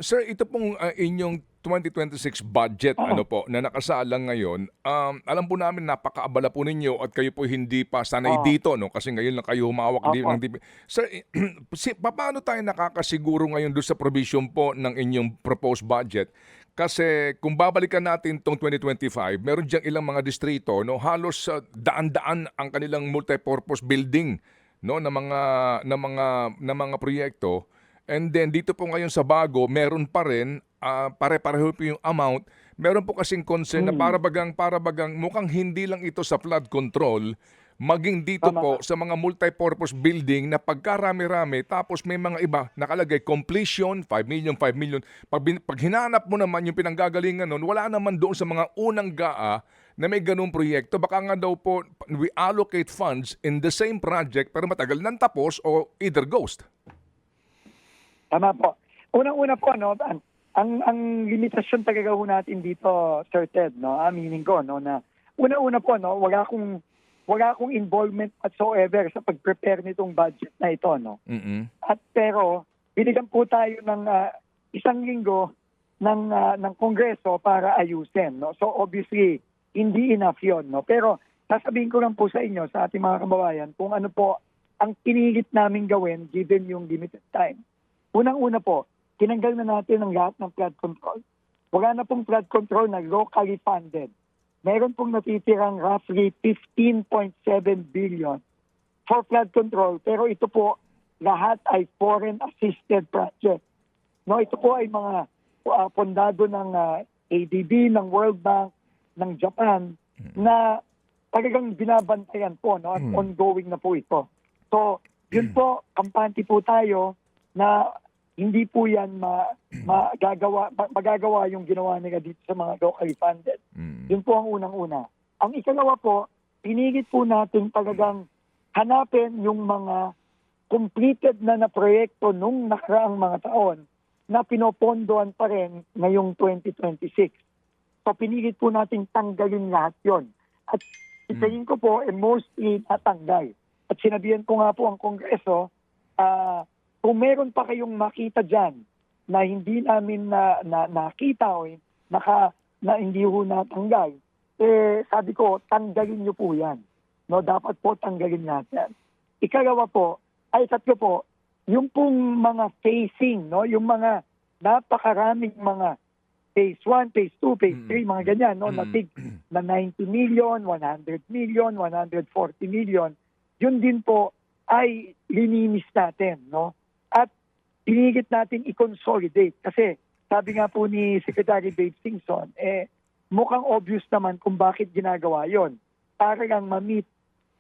Sir, ito pong inyong 2026 budget Oo. ano po na nakasalang ngayon, alam po namin napakaabala po ninyo at kayo po hindi pa sanay Oo. dito no kasi ngayon lang kayo humawak ng Opo. Sir, paano tayo nakakasiguro ngayon doon sa provision po ng inyong proposed budget? Kasi kung babalikan natin tong 2025, meron diyang ilang mga distrito no halos daan-daan ang kanilang multipurpose building no na mga proyekto. And then dito po ngayon sa bago, meron pa rin pare-pareho po yung amount. Meron po kasing concern na Mm. para bagang mukhang hindi lang ito sa flood control, maging dito Tama po ka. sa mga multipurpose building na pagkarami-rami tapos may mga iba nakalagay completion 5 million, 5 million. Pag hinanap mo naman yung pinanggagalingan nun, wala naman doon sa mga unang GAA na may ganung proyekto. Baka nga daw po we allocate funds in the same project pero matagal nang tapos o either ghost. Tama po. Unang-una po, no, ang limitasyon talaga ho natin dito, Sir Ted, no, aminin ko, no, na unang-una po, no, wala akong involvement whatsoever sa pag-prepare nitong budget na ito, no. Mm. At pero, binigyan po tayo ng isang linggo ng Kongreso para ayusin, no. So obviously, hindi enough yun, no. Pero sasabihin ko lang po sa inyo, sa ating mga kababayan, kung ano po ang pinilit namin gawin given yung limited time. Unang-una po, tinanggal na natin ang lahat ng flood control. Wala na pong flood control na locally funded. Meron pong natitirang roughly 15.7 billion for flood control. Pero ito po, lahat ay foreign assisted project. No, ito po ay mga pondado ng ADB, ng World Bank, ng Japan, na talagang binabantayan po, no, at ongoing na po ito. So, yun po, kampante po tayo na hindi po yan magagawa yung ginawa nila dito sa mga locally funded. Yun po ang unang-una. Ang ikalawa po, pinigit po natin talagang hanapin yung mga completed na proyekto nung nakaraang mga taon na pinopondoan pa rin ngayong 2026. So pinigit po natin tanggalin lahat yon. At itayin ko po, mostly natanggal. At sinabihan ko nga po ang Kongreso, kung meron pa kayong makita dyan na hindi namin nakita o na hindi ho natanggal, sabi ko, tanggalin nyo po yan. No, dapat po tanggalin natin. Tatlo po, yung pong mga phasing, no, yung mga napakaraming mga phase 1, phase 2, phase 3, mga ganyan, no, na 90 million, 100 million, 140 million, yun din po ay lininis natin, no? At pinigit natin i-consolidate kasi sabi nga po ni Secretary Dave Singson, mukhang obvious naman kung bakit ginagawa yon. Para lang ma-meet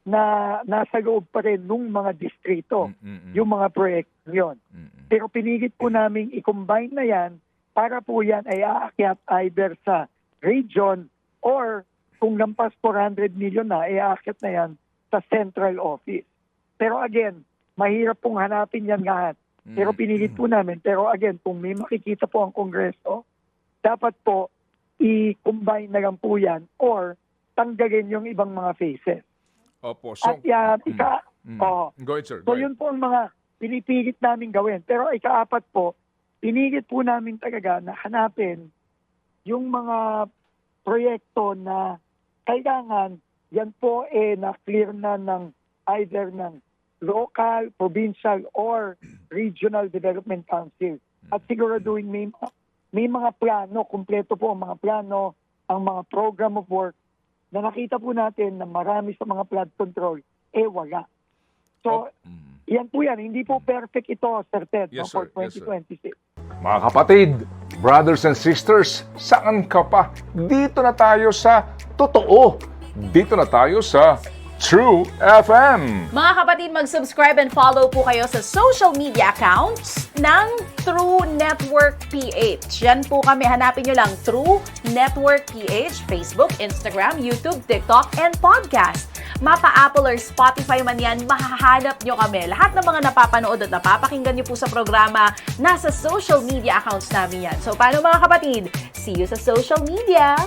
na nasa loob pa rin nung mga distrito, yung mga proyekto yon. Pero pinigit po namin i-combine na yan para po yan ay aakyat either sa region or kung lampas 400 million na, aakyat na yan sa central office. Pero again, mahirap pong hanapin yan lahat. Pero pinilit po namin. Pero again, kung may makikita po ang Kongreso, dapat po i-combine na lang po yan or tanggalin yung ibang mga phases. Opo. So, At go ahead, sir. so Go ahead. yun po ang mga pinipilit namin gawin. Pero ikaapat po, pinilit po namin talaga na hanapin yung mga proyekto na kailangan yan po na-clear na ng either ng local, provincial, or regional development council. At siguraduhin may mga plano, kumpleto po ang mga plano, ang mga program of work na nakita po natin na marami sa mga flood control, wala. So, yan po yan. Hindi po perfect ito, Sir Ted, Yes, for sir. Yes, sir. 2026. Mga kapatid, brothers and sisters, saan ka pa? Dito na tayo sa totoo. Dito na tayo sa True FM. Mga kapatid, mag-subscribe and follow po kayo sa social media accounts ng True Network PH. Yan po kami. Hanapin nyo lang True Network PH, Facebook, Instagram, YouTube, TikTok, and podcast. Mapa Apple or Spotify man yan, mahahanap nyo kami. Lahat ng mga napapanood at napapakinggan nyo po sa programa, nasa social media accounts namin yan. So, paano mga kapatid? See you sa social media!